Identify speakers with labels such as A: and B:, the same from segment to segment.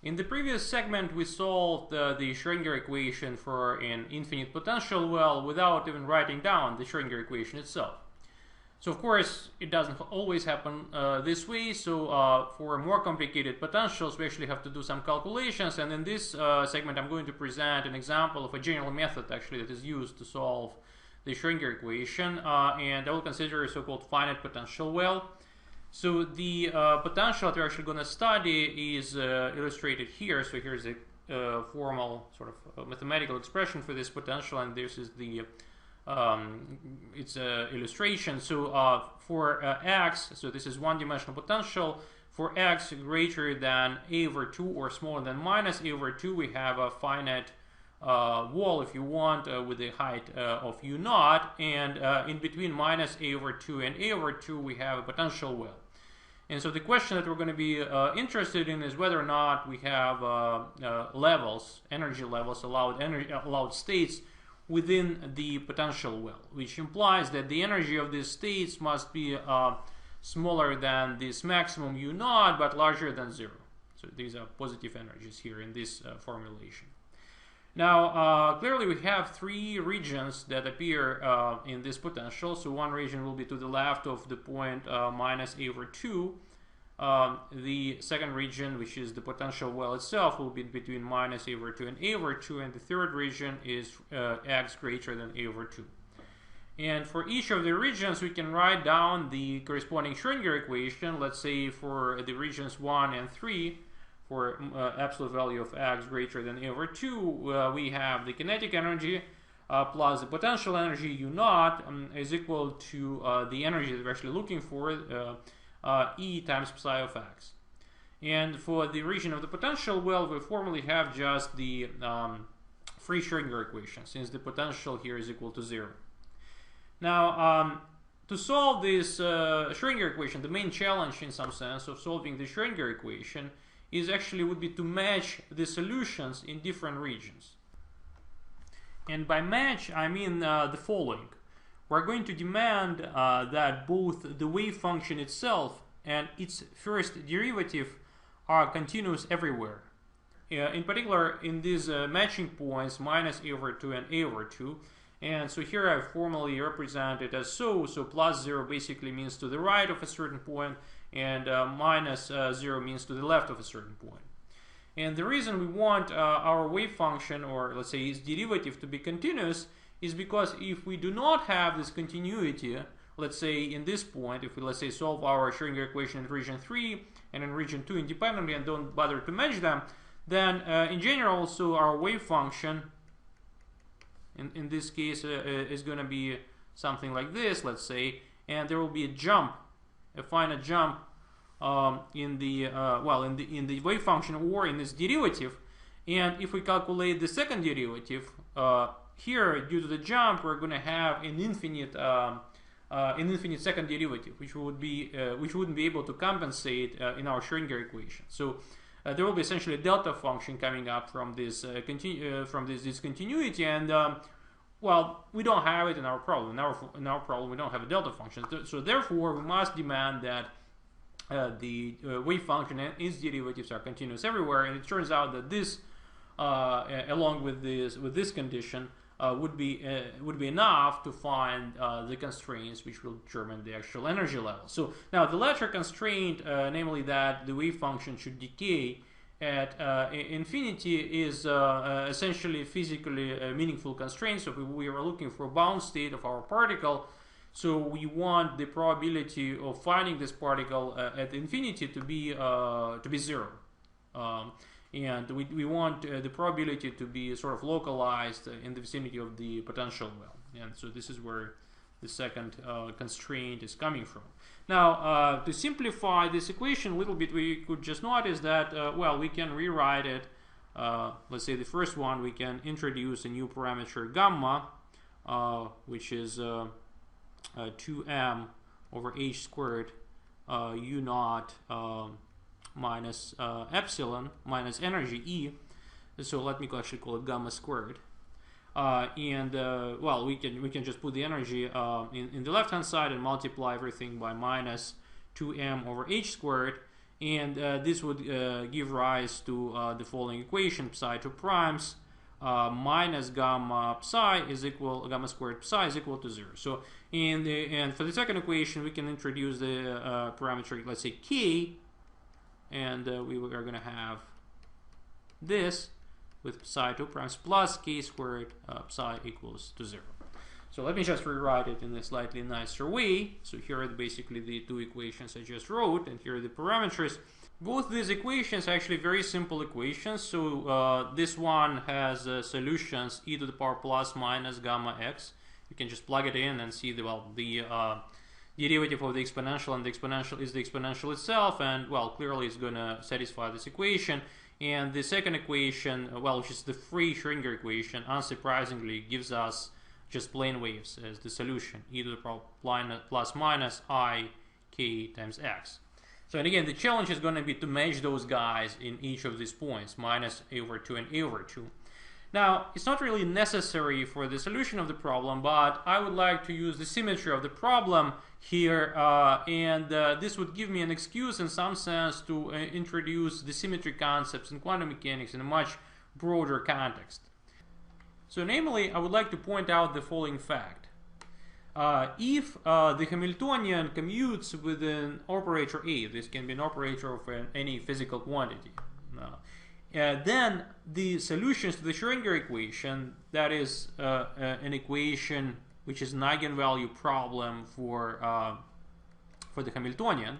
A: In the previous segment, we solved the Schrödinger equation for an infinite potential well without even writing down the Schrödinger equation itself. So of course, it doesn't always happen this way. So for more complicated potentials, we actually have to do some calculations. And in this segment, I'm going to present an example of a general method actually that is used to solve the Schrödinger equation. And I will consider a so-called finite potential well. So the potential that we're actually going to study is illustrated here. So here's a formal sort of mathematical expression for this potential, and this is the it's an illustration. So for x, so this is one-dimensional potential. For x greater than a over 2 or smaller than minus a over 2, we have a finite wall, if you want, with a height of u naught, and in between minus a over 2 and a over 2 we have a potential well. And so the question that we're going to be interested in is whether or not we have levels, energy levels, allowed states within the potential well, which implies that the energy of these states must be smaller than this maximum u naught but larger than 0. So these are positive energies here in this formulation. Now, clearly we have three regions that appear in this potential. So one region will be to the left of the point minus a over 2. The second region, which is the potential well itself, will be between minus a over 2 and a over 2. And the third region is x greater than a over 2. And for each of the regions, we can write down the corresponding Schrödinger equation. Let's say for the regions 1 and 3, for absolute value of x greater than a over 2, we have the kinetic energy plus the potential energy u naught is equal to the energy that we're actually looking for, E times psi of x. And for the region of the potential well, we formally have just the free Schrödinger equation, since the potential here is equal to 0. Now, to solve this Schrödinger equation, the main challenge in some sense of solving the Schrödinger equation would be to match the solutions in different regions. And by match, I mean the following. We're going to demand that both the wave function itself and its first derivative are continuous everywhere. In particular, in these matching points, minus a over 2 and a over 2. And so here I formally represent it as so. So plus 0 basically means to the right of a certain point, and minus 0 means to the left of a certain point. And the reason we want our wave function, or let's say its derivative, to be continuous is because if we do not have this continuity, let's say in this point, if we, let's say, solve our Schrödinger equation in region 3 and in region 2 independently and don't bother to match them, then in general, so our wave function in this case is going to be something like this, let's say, and there will be a jump, a finite jump in the wave function or in this derivative. And if we calculate the second derivative, here, due to the jump, we're going to have an infinite second derivative, which wouldn't be able to compensate in our Schrödinger equation. So there will be essentially a delta function coming up from this discontinuity, and well, we don't have it in our problem. In our problem, we don't have a delta function. So therefore, we must demand that the wave function and its derivatives are continuous everywhere. And it turns out that this, along with this condition, would be enough to find the constraints which will determine the actual energy level. So now the latter constraint, namely that the wave function should decay at infinity, is essentially physically a meaningful constraint. So we are looking for a bound state of our particle. So we want the probability of finding this particle at infinity to be 0. And we want the probability to be sort of localized in the vicinity of the potential well. And so this is where the second constraint is coming from. Now, to simplify this equation a little bit, we could just notice that, well, we can rewrite it. Let's say the first one, we can introduce a new parameter gamma, which is 2m over h squared u naught minus epsilon minus energy E. So let me actually call it gamma squared. Well, we can just put the energy in the left hand side and multiply everything by minus 2m over h squared. and this would give rise to the following equation: psi 2 primes minus gamma psi is equal gamma squared psi is equal to 0. So and for the second equation, we can introduce the parameter, let's say k, and we are going to have this with psi 2 primes plus k squared psi equals to 0. So let me just rewrite it in a slightly nicer way. So here are basically the two equations I just wrote, and here are the parameters. Both these equations are actually very simple equations. So this one has solutions e to the power plus minus gamma x. You can just plug it in and see the derivative of the exponential, and the exponential is the exponential itself, and well, clearly it's going to satisfy this equation. And the second equation, well, which is the free Schrödinger equation, unsurprisingly gives us just plane waves as the solution, e to the power plus minus I k times x. So, and again, the challenge is going to be to match those guys in each of these points, minus a over 2 and a over 2. Now, it's not really necessary for the solution of the problem, but I would like to use the symmetry of the problem here, and this would give me an excuse in some sense to introduce the symmetry concepts in quantum mechanics in a much broader context. So, namely, I would like to point out the following fact. If the Hamiltonian commutes with an operator A, this can be an operator of any physical quantity, then the solutions to the Schrödinger equation, that is an equation which is an eigenvalue problem for the Hamiltonian,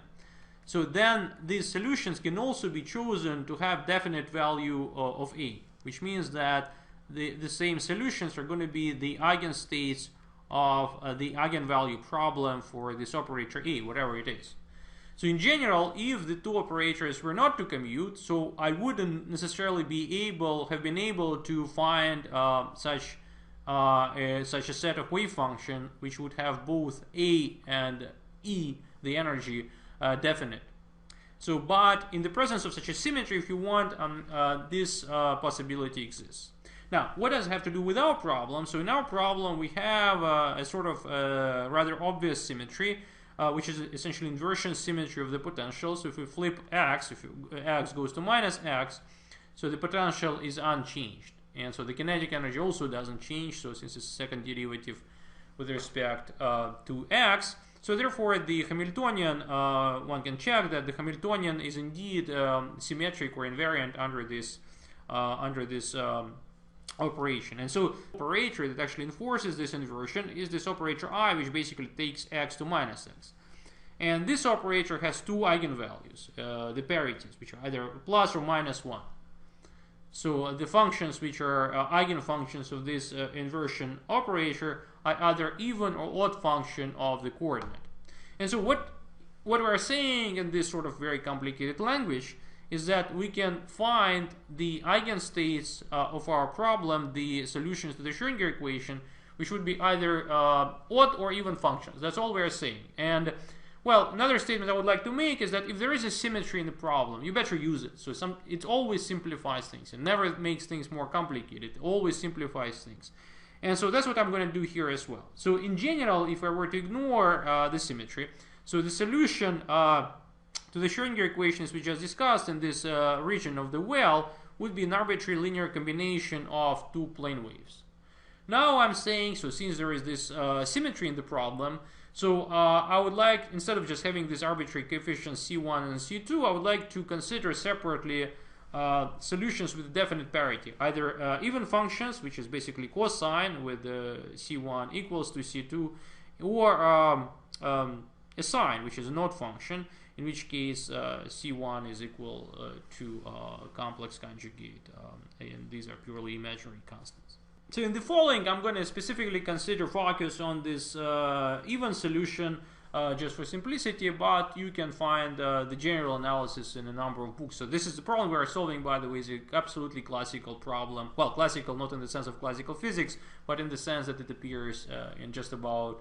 A: so then these solutions can also be chosen to have definite value of A, which means that the same solutions are going to be the eigenstates of the eigenvalue problem for this operator A, whatever it is. So in general, if the two operators were not to commute, so I wouldn't necessarily have been able to find such a set of wave function which would have both A and E, the energy, definite. So, but in the presence of such a symmetry, if you want, this possibility exists. Now, what does it have to do with our problem? So in our problem, we have a sort of rather obvious symmetry, which is essentially inversion symmetry of the potential. So if we flip x, if x goes to minus x, so the potential is unchanged. And so the kinetic energy also doesn't change, so since it's a second derivative with respect to x, so therefore the Hamiltonian, one can check that the Hamiltonian is indeed symmetric or invariant under this operation. And so the operator that actually enforces this inversion is this operator I, which basically takes x to minus x. And this operator has two eigenvalues, the parities, which are either plus or minus 1. So the functions which are eigenfunctions of this inversion operator are either even or odd function of the coordinate. And so what we're saying in this sort of very complicated language is that we can find the eigenstates of our problem, the solutions to the Schrödinger equation, which would be either odd or even functions. That's all we're saying. And well, another statement I would like to make is that if there is a symmetry in the problem, you better use it. So it always simplifies things. It never makes things more complicated. It always simplifies things. And so that's what I'm going to do here as well. So in general, if I were to ignore the symmetry, so the solution to the Schrödinger equations we just discussed in this region of the well would be an arbitrary linear combination of two plane waves. Now I'm saying, so since there is this symmetry in the problem, so I would like, instead of just having these arbitrary coefficients C1 and C2, I would like to consider separately solutions with definite parity, either even functions, which is basically cosine with C1 equals to C2, or a sine, which is an odd function, in which case C1 is equal to complex conjugate, and these are purely imaginary constants. So in the following, I'm going to specifically focus on this even solution just for simplicity, but you can find the general analysis in a number of books. So this is the problem we are solving, by the way, is an absolutely classical problem. Well, classical not in the sense of classical physics, but in the sense that it appears in just about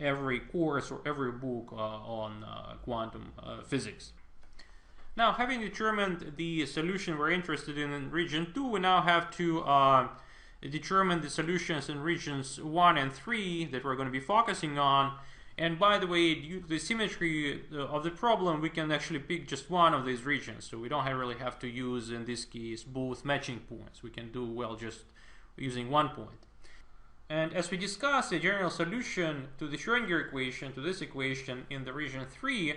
A: every course or every book on quantum physics. Now, having determined the solution we're interested in region 2, we now have to determine the solutions in regions 1 and 3 that we're going to be focusing on. And by the way, due to the symmetry of the problem, we can actually pick just one of these regions. So we don't really have to use, in this case, both matching points. We can do well just using one point. And as we discussed, the general solution to the Schrödinger equation, to this equation in the region 3,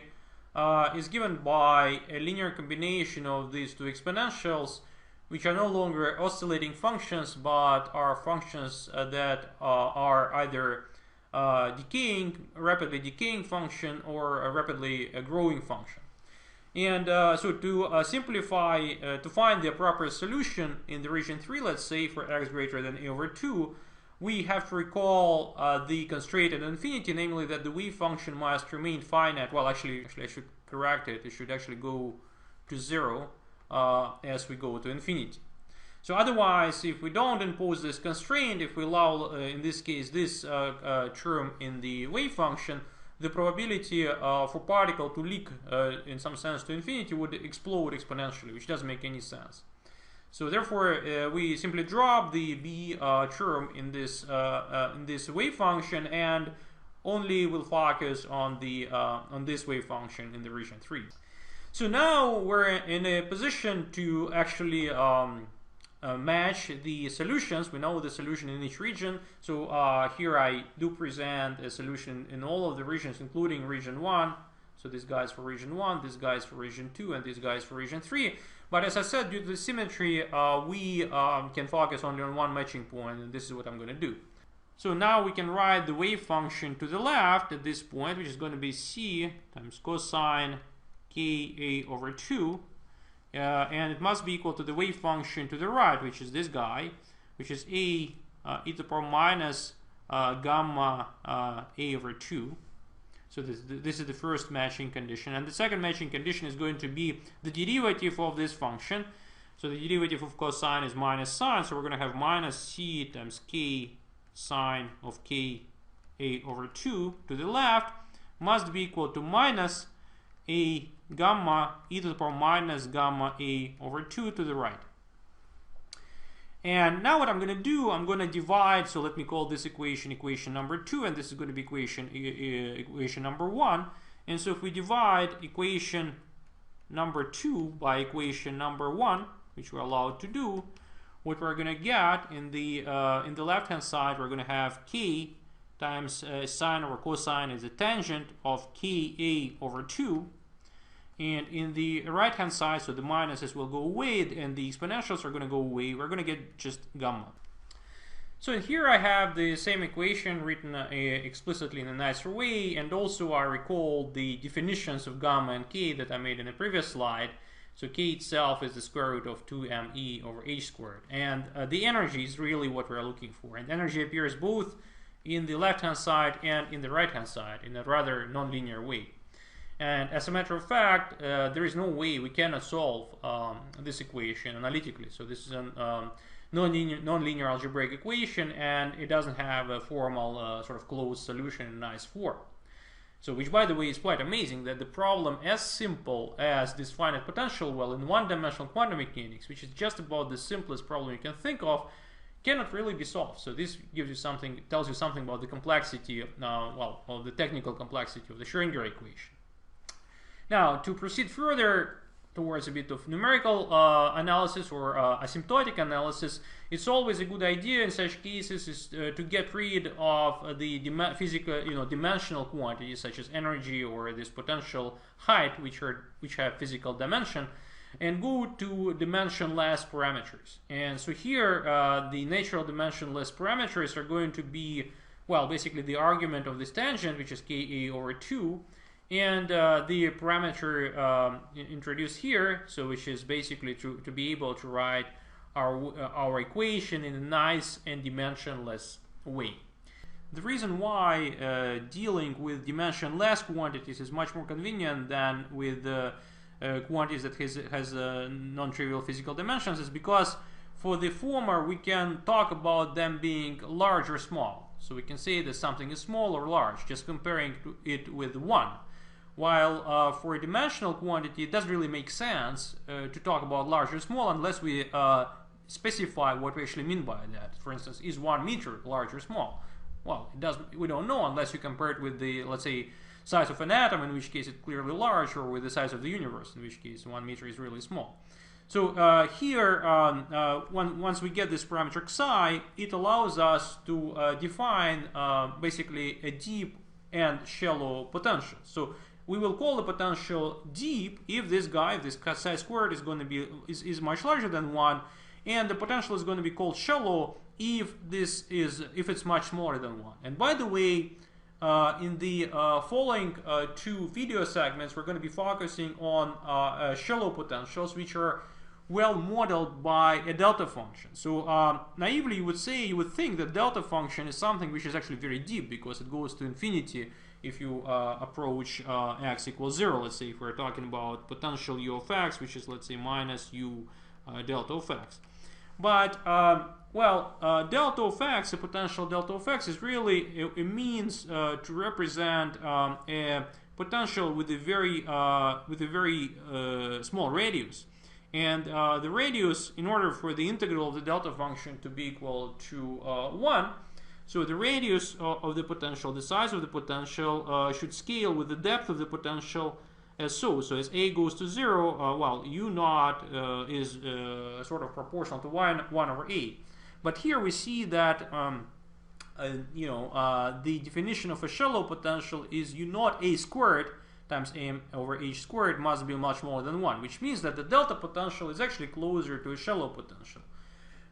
A: is given by a linear combination of these two exponentials, which are no longer oscillating functions, but are functions that are either rapidly decaying function, or a rapidly growing function. And so to simplify, to find the appropriate solution in the region 3, let's say for x greater than a over 2, we have to recall the constraint at infinity, namely that the wave function must remain finite. Well, actually I should correct it. It should actually go to 0 as we go to infinity. So otherwise, if we don't impose this constraint, if we allow, in this case, this term in the wave function, the probability for particle to leak in some sense to infinity would explode exponentially, which doesn't make any sense. So therefore, we simply drop the b term in this wave function, and only will focus on the on this wave function in the region 3. So now we're in a position to actually match the solutions. We know the solution in each region. So here I do present a solution in all of the regions, including region 1. So this guy is for region 1, this guy is for region 2, and this guy is for region 3. But as I said, due to the symmetry, we can focus only on one matching point, and this is what I'm going to do. So now we can write the wave function to the left at this point, which is going to be c times cosine ka over 2. And it must be equal to the wave function to the right, which is this guy, which is e to the power minus gamma a over 2. So this is the first matching condition. And the second matching condition is going to be the derivative of this function. So the derivative of cosine is minus sine. So we're going to have minus c times k sine of k a over 2 to the left must be equal to minus a gamma e to the power minus gamma a over 2 to the right. And now what I'm going to do, I'm going to divide, so let me call this equation equation number 2, and this is going to be equation number 1. And so if we divide equation number 2 by equation number 1, which we're allowed to do, what we're going to get in the left hand side, we're going to have k times sine over cosine is the tangent of ka over 2. And in the right hand side, so the minuses will go away and the exponentials are going to go away. We're going to get just gamma. So here I have the same equation written explicitly in a nicer way, and also I recall the definitions of gamma and k that I made in the previous slide. So k itself is the square root of 2me over h squared. And the energy is really what we're looking for. And energy appears both in the left hand side and in the right hand side in a rather nonlinear way. And as a matter of fact, there is no way we cannot solve this equation analytically. So this is a non-linear algebraic equation, and it doesn't have a formal sort of closed solution in nice form. So which, by the way, is quite amazing that the problem as simple as this finite potential well in one-dimensional quantum mechanics, which is just about the simplest problem you can think of, cannot really be solved. So this gives you something, tells you something about the complexity, of the technical complexity of the Schrödinger equation. Now, to proceed further towards a bit of numerical analysis or asymptotic analysis, it's always a good idea in such cases is to get rid of the physical, dimensional quantities such as energy or this potential height, which have physical dimension, and go to dimensionless parameters. And so here, the natural dimensionless parameters are going to be, well, basically the argument of this tangent, which is ka over 2. And the parameter introduced here, so which is basically to be able to write our equation in a nice and dimensionless way. The reason why dealing with dimensionless quantities is much more convenient than with quantities that has non-trivial physical dimensions is because for the former we can talk about them being large or small. So we can say that something is small or large, just comparing it with 1. While for a dimensional quantity, it doesn't really make sense to talk about large or small unless we specify what we actually mean by that. For instance, is 1 meter large or small? well, it doesn't. We don't know unless you compare it with the, let's say, size of an atom, in which case it's clearly large, or with the size of the universe, in which case 1 meter is really small. So here, once we get this parameter psi, it allows us to define basically a deep and shallow potential. So we will call the potential deep if this guy, this psi squared, is going to be is much larger than 1, and the potential is going to be called shallow if it's much smaller than 1. And by the way, in the following 2 video segments, we're going to be focusing on shallow potentials, which are well modeled by a delta function. So naively you would think that delta function is something which is actually very deep, because it goes to infinity if you approach x equals 0. Let's say if we're talking about potential u of x, which is, let's say, minus u delta of x. But delta of x, a potential delta of x, is really a means to represent a potential with a very small radius. And the radius, in order for the integral of the delta function to be equal to 1, so the radius of the potential, the size of the potential, should scale with the depth of the potential as so. So as a goes to 0, well, u naught is sort of proportional to 1 over a. But here we see that the definition of a shallow potential is u naught a squared times m over h squared must be much more than 1, which means that the delta potential is actually closer to a shallow potential,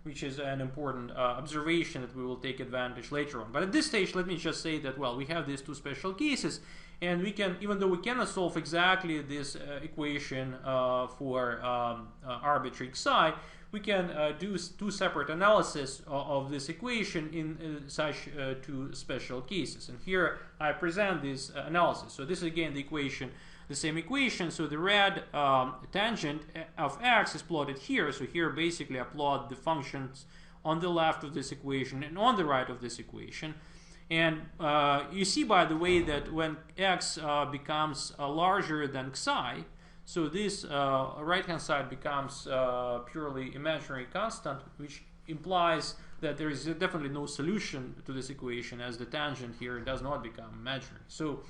A: which is an important observation that we will take advantage later on. But at this stage, let me just say that, well, we have these 2 special cases, and we can, even though we cannot solve exactly this equation for arbitrary psi, we can do 2 separate analyses of this equation in such 2 special cases. And here I present this analysis. So this is again the equation, the same equation. So the red tangent of x is plotted here. So here basically I plot the functions on the left of this equation and on the right of this equation. And you see, by the way, that when x becomes larger than psi, so this right-hand side becomes purely imaginary constant, which implies that there is definitely no solution to this equation, as the tangent here does not become imaginary. So,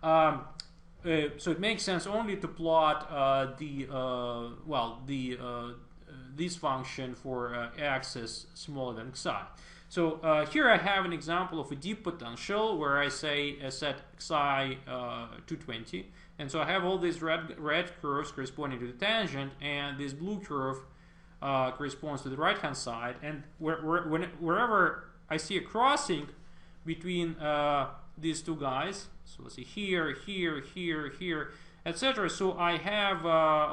A: so it makes sense only to plot this function for x is smaller than psi. So here I have an example of a deep potential where I say set psi to 20. And so I have all these red curves corresponding to the tangent, and this blue curve corresponds to the right-hand side. And wherever I see a crossing between these 2 guys, so let's see here, here, here, here, etc. So I have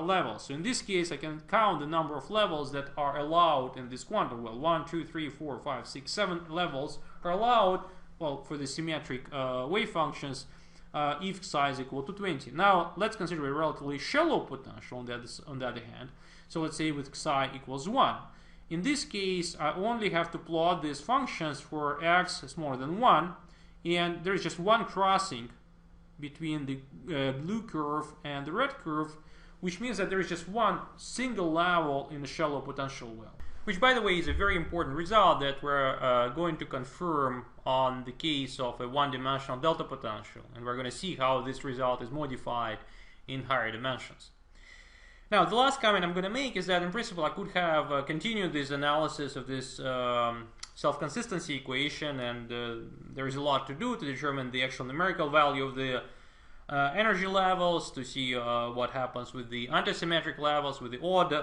A: levels. So in this case, I can count the number of levels that are allowed in this quantum. Well, 1, 2, 3, 4, 5, 6, 7 levels are allowed, well, for the symmetric wave functions, if psi is equal to 20. Now let's consider a relatively shallow potential on the other hand. So let's say with psi equals 1. In this case, I only have to plot these functions for x smaller than 1, and there's just one crossing between the blue curve and the red curve, which means that there is just one single level in the shallow potential well. Which, by the way, is a very important result that we're going to confirm on the case of a one-dimensional delta potential. And we're going to see how this result is modified in higher dimensions. Now, the last comment I'm going to make is that, in principle, I could have continued this analysis of this self-consistency equation, and there is a lot to do to determine the actual numerical value of the energy levels, to see what happens with the antisymmetric levels, with the odd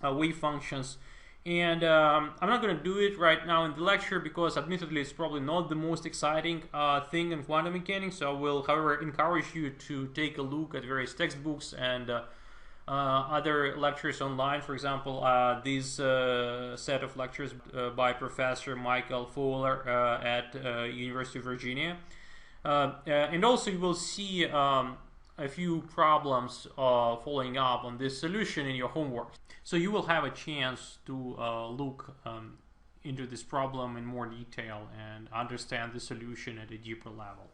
A: wave functions. And I'm not going to do it right now in the lecture, because admittedly it's probably not the most exciting thing in quantum mechanics. So I will, however, encourage you to take a look at various textbooks and other lectures online. For example, this set of lectures by Professor Michael Fowler at University of Virginia. And also you will see a few problems following up on this solution in your homework. So you will have a chance to look into this problem in more detail and understand the solution at a deeper level.